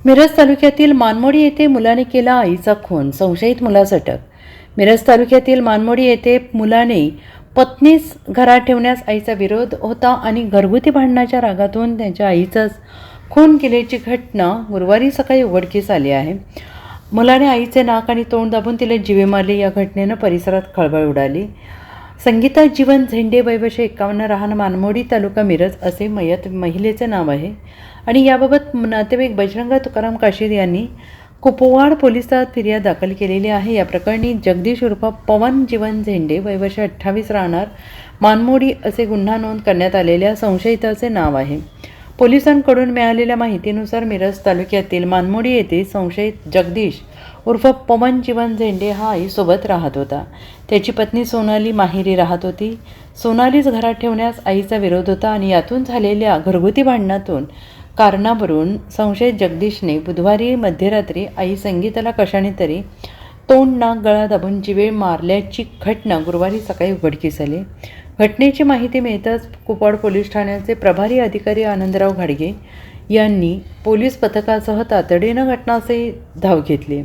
मिरज तालुक्यातील मानमोडी येथे मुलाने केला आईचा खून, संशयित मुलास अटक. मिरज तालुक्यातील मानमोडी येथे मुलाने पत्नीस घरात ठेवण्यास आईचा विरोध होता आणि घरगुती भांडणाच्या रागातून त्यांच्या आईचाच खून केल्याची घटना गुरुवारी सकाळी उघडकीस आली आहे. मुलाने आईचे नाक आणि तोंड दाबून तिला जीवे मारले. या घटनेनं परिसरात खळबळ उडाली. संगीता जीवन झेंडे, वय वर्ष 51, राहणं मानमोडी, तालुका मिरज असे महिलेचे नाव आहे आणि याबाबत नातेवाईक बजरंग तुकाराम काशीद यांनी कुपवाड पोलिसात फिर्याद दाखल केलेली आहे. या प्रकरणी जगदीश उर्फ पवन जीवन झेंडे, वय वर्ष 28, राहणार मानमोडी असे गुन्हा नोंद करण्यात आलेल्या संशयिताचे नाव आहे. पोलिसांकडून मिळालेल्या माहितीनुसार मिरज तालुक्यातील मानमोडी येथे संशयित जगदीश उर्फ पवन जीवन झेंडे हा आईसोबत राहत होता. त्याची पत्नी सोनाली माहेरी राहत होती. सोनालीच घरात ठेवण्यास आईचा विरोध होता आणि यातून झालेल्या घरगुती भांडणातून कारणावरून संशयित जगदीशने बुधवारी मध्यरात्री आई संगीताला कशाने तरी तोंड, नाक, गळा दाबून जीवे मारल्याची घटना गुरुवारी सकाळी उघडकीस आली. घटनेची माहिती मिळताच कुपवाड पोलीस ठाण्याचे प्रभारी अधिकारी आनंदराव घाडगे यांनी पोलीस पथकासह तातडीनं घटनास्थळी धाव घेतली.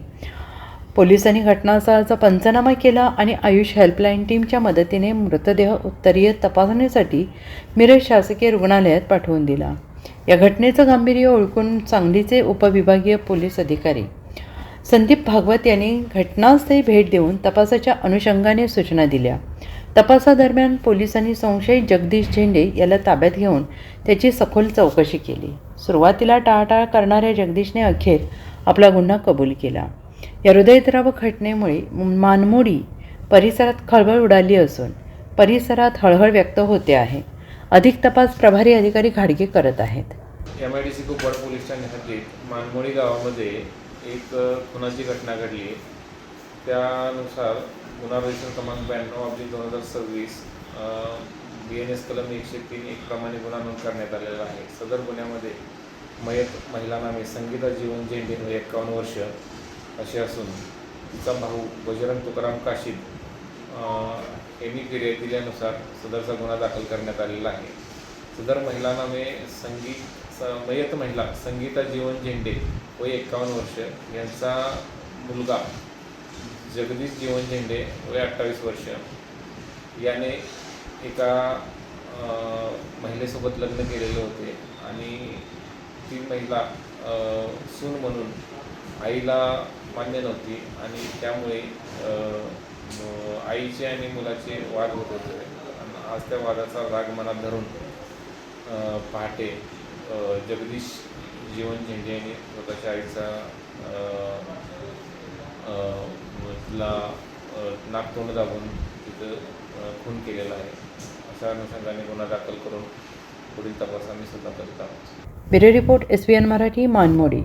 पोलिसांनी घटनास्थळाचा पंचनामा केला आणि आयुष हेल्पलाईन टीमच्या मदतीने मृतदेह उत्तरीय तपासणीसाठी मिरज शासकीय रुग्णालयात पाठवून दिला. या घटनेचं गांभीर्य ओळखून सांगलीचे उपविभागीय पोलीस अधिकारी संदीप भागवत यांनी घटनास्थळी भेट देऊन तपासाच्या अनुषंगाने सूचना दिल्या. तपासादरम्यान पोलिसांनी संशयित जगदीश झेंडे याला ताब्यात घेऊन त्याची सखोल चौकशी केली. सुरुवातीला टाळाटाळ करणाऱ्या जगदीशने अखेर आपला गुन्हा कबूल केला. या हृदयद्रावक घटनेमुळे मानमोडी परिसरात खळबळ उडाली असून परिसरात हळहळ व्यक्त होते आहे. अधिक तपास प्रभारी अधिकारी घाडगे करत आहेत. MIDC कुपवाड पोलीस ठाणे हद्दीत मानमोडी गावामध्ये एक खुनाची घटना घडली. त्यानुसार गुन्हा रजिस्टर क्रमांक 92/2026 BNS कलम 103 1 प्रमाणे गुन्हा नोंद करण्यात आलेला आहे. सदर गुन्ह्यामध्ये मयत महिला नामे संगीता जीवन झेंडे, 51 वर्ष अशी असून तिचा भाऊ बजरंग तुकाराम काशीद यांनी फिर्याद दिल्यानुसार सदरचा गुन्हा दाखल करण्यात आलेला आहे. सदर महिला नामे मयत महिला संगीता जीवन झेंडे, वय 51 वर्ष, यांचा मुलगा जगदीश जीवन झेंडे, वय 28 वर्ष, याने एका महिलेसोबत लग्न केलेले होते आणि ती महिला सून म्हणून आईला मान्य नव्हती आणि त्यामुळे आईचे आणि मुलाचे वाद होत होते. आज त्या वादाचा राग मनात धरून पहाटे जगदीश जीवन झेंडे यांनी स्वतःच्या आईचा तिला नाकतोंड दाबून तिथं खून केलेला आहे. अशा अनुषंगाने गुन्हा दाखल करून पुढील तपास आम्ही सुद्धा करीत आहोत. Bureau report SVN Marathi, मानमोडी.